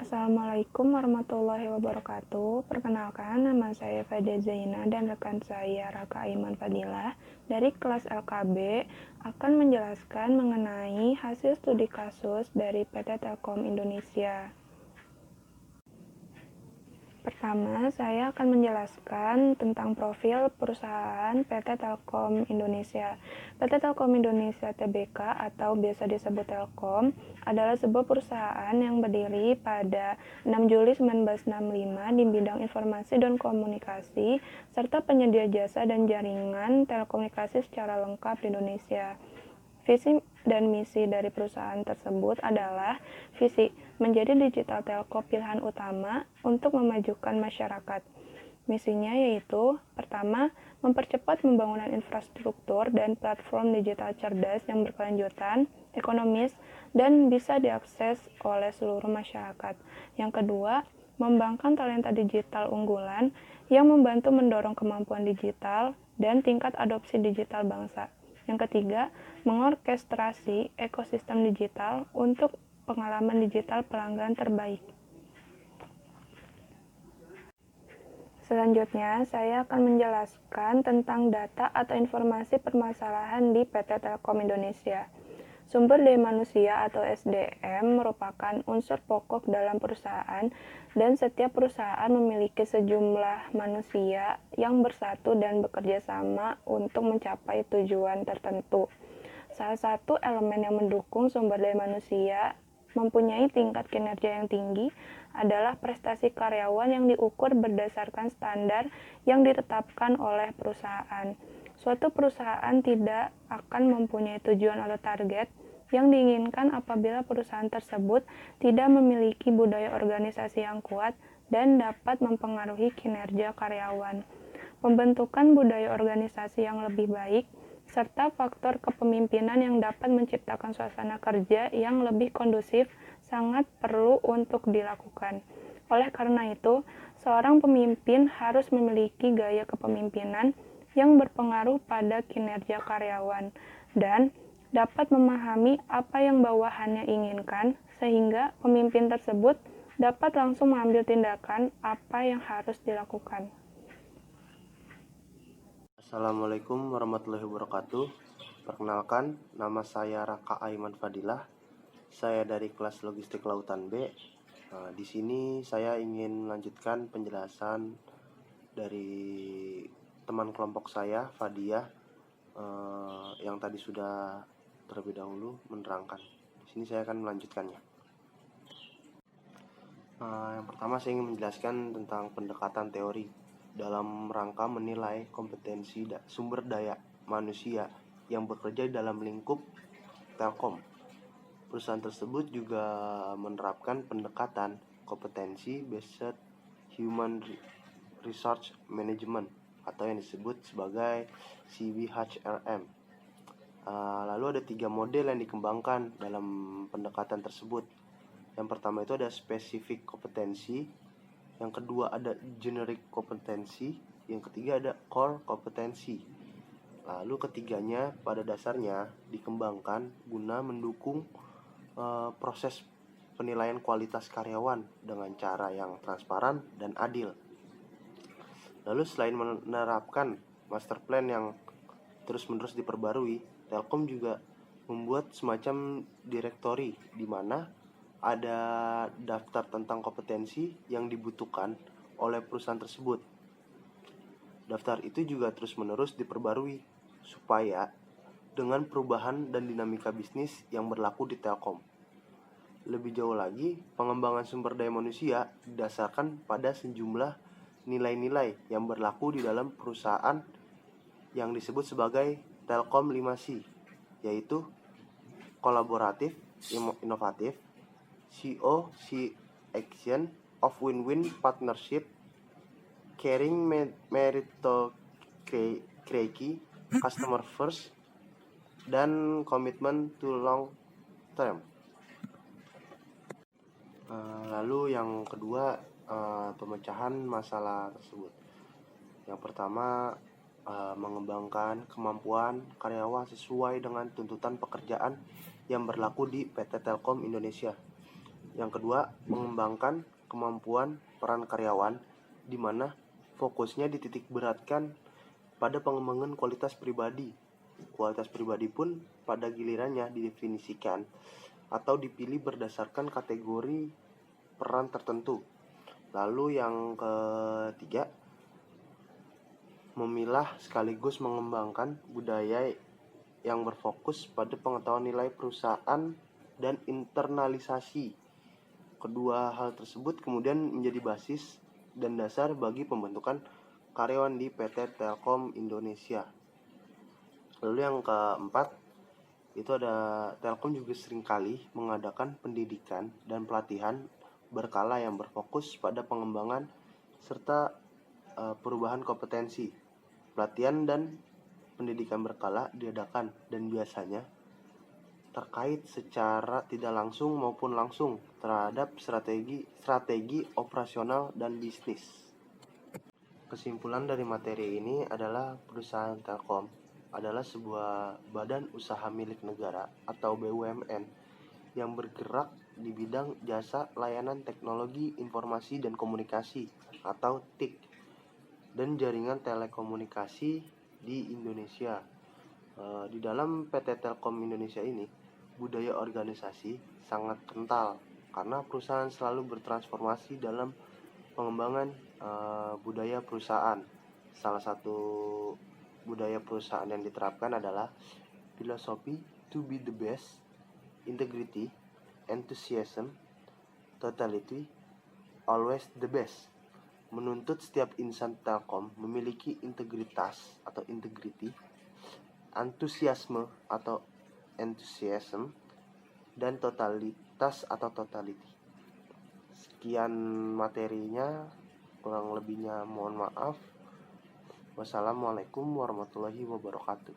Assalamualaikum warahmatullahi wabarakatuh. Perkenalkan, nama saya Fadia Zaina dan rekan saya Raka Aiman Fadilah dari kelas LKB akan menjelaskan mengenai hasil studi kasus dari PT Telkom Indonesia. Pertama, saya akan menjelaskan tentang profil perusahaan PT Telkom Indonesia. PT Telkom Indonesia Tbk atau biasa disebut Telkom adalah sebuah perusahaan yang berdiri pada 6 Juli 1965 di bidang informasi dan komunikasi serta penyedia jasa dan jaringan telekomunikasi secara lengkap di Indonesia. Visi dan misi dari perusahaan tersebut adalah visi menjadi digital telco pilihan utama untuk memajukan masyarakat. Misinya yaitu, pertama, mempercepat pembangunan infrastruktur dan platform digital cerdas yang berkelanjutan, ekonomis, dan bisa diakses oleh seluruh masyarakat. Yang kedua, mengembangkan talenta digital unggulan yang membantu mendorong kemampuan digital dan tingkat adopsi digital bangsa. Yang ketiga, mengorkestrasi ekosistem digital untuk pengalaman digital pelanggan terbaik. Selanjutnya, saya akan menjelaskan tentang data atau informasi permasalahan di PT Telkom Indonesia. Sumber daya manusia atau SDM merupakan unsur pokok dalam perusahaan dan setiap perusahaan memiliki sejumlah manusia yang bersatu dan bekerja sama untuk mencapai tujuan tertentu. Salah satu elemen yang mendukung sumber daya manusia mempunyai tingkat kinerja yang tinggi adalah prestasi karyawan yang diukur berdasarkan standar yang ditetapkan oleh perusahaan. Suatu perusahaan tidak akan mempunyai tujuan atau target yang diinginkan apabila perusahaan tersebut tidak memiliki budaya organisasi yang kuat dan dapat mempengaruhi kinerja karyawan. Pembentukan budaya organisasi yang lebih baik serta faktor kepemimpinan yang dapat menciptakan suasana kerja yang lebih kondusif sangat perlu untuk dilakukan. Oleh karena itu, seorang pemimpin harus memiliki gaya kepemimpinan yang berpengaruh pada kinerja karyawan dan dapat memahami apa yang bawahannya inginkan sehingga pemimpin tersebut dapat langsung mengambil tindakan apa yang harus dilakukan. Assalamualaikum warahmatullahi wabarakatuh. Perkenalkan, nama saya Raka Aiman Fadilah. Saya dari kelas Logistik Lautan B. Di sini saya ingin melanjutkan penjelasan dari teman kelompok saya, Fadia, yang tadi sudah terlebih dahulu menerangkan. Di sini saya akan melanjutkannya. Yang pertama saya ingin menjelaskan tentang pendekatan teori dalam rangka menilai kompetensi sumber daya manusia yang bekerja dalam lingkup Telkom. Perusahaan tersebut juga menerapkan pendekatan kompetensi based human resource management atau yang disebut sebagai CBHRM. Lalu ada 3 model yang dikembangkan dalam pendekatan tersebut. Yang pertama itu ada spesifik kompetensi, yang kedua ada generic kompetensi, yang ketiga ada core kompetensi. Lalu ketiganya pada dasarnya dikembangkan guna mendukung proses penilaian kualitas karyawan dengan cara yang transparan dan adil. Lalu selain menerapkan master plan yang terus-menerus diperbarui, Telkom juga membuat semacam direktori di mana ada daftar tentang kompetensi yang dibutuhkan oleh perusahaan tersebut. Daftar itu juga terus-menerus diperbarui supaya dengan perubahan dan dinamika bisnis yang berlaku di Telkom. Lebih jauh lagi, pengembangan sumber daya manusia didasarkan pada sejumlah nilai-nilai yang berlaku di dalam perusahaan yang disebut sebagai Telkom 5C, yaitu kolaboratif, inovatif, COC action of win-win partnership, caring meritocracy, customer first, dan commitment to long term. Lalu yang kedua, pemecahan masalah tersebut. Yang pertama, mengembangkan kemampuan karyawan sesuai dengan tuntutan pekerjaan yang berlaku di PT Telkom Indonesia. Yang kedua, mengembangkan kemampuan peran karyawan, di mana fokusnya dititik beratkan pada pengembangan kualitas pribadi. Kualitas pribadi pun pada gilirannya didefinisikan atau dipilih berdasarkan kategori peran tertentu. Lalu yang ketiga, memilah sekaligus mengembangkan budaya yang berfokus pada pengetahuan nilai perusahaan dan internalisasi. Kedua hal tersebut kemudian menjadi basis dan dasar bagi pembentukan karyawan di PT Telkom Indonesia. Lalu yang keempat, itu ada Telkom juga seringkali mengadakan pendidikan dan pelatihan berkala yang berfokus pada pengembangan serta perubahan kompetensi. Pelatihan dan pendidikan berkala diadakan dan biasanya terkait secara tidak langsung maupun langsung terhadap strategi operasional dan bisnis. Kesimpulan dari materi ini adalah perusahaan Telkom adalah sebuah badan usaha milik negara atau BUMN yang bergerak di bidang jasa layanan teknologi informasi dan komunikasi atau TIK dan jaringan telekomunikasi di Indonesia. Di dalam PT Telkom Indonesia ini, budaya organisasi sangat kental karena perusahaan selalu bertransformasi dalam pengembangan budaya perusahaan. Salah satu budaya perusahaan yang diterapkan adalah filosofi to be the best, integrity, enthusiasm, totality, always the best. Menuntut setiap insan Telkom memiliki integritas atau integrity, antusiasme atau enthusiasm, dan totalitas atau totality. Sekian materinya, kurang lebihnya mohon maaf. Wassalamualaikum warahmatullahi wabarakatuh.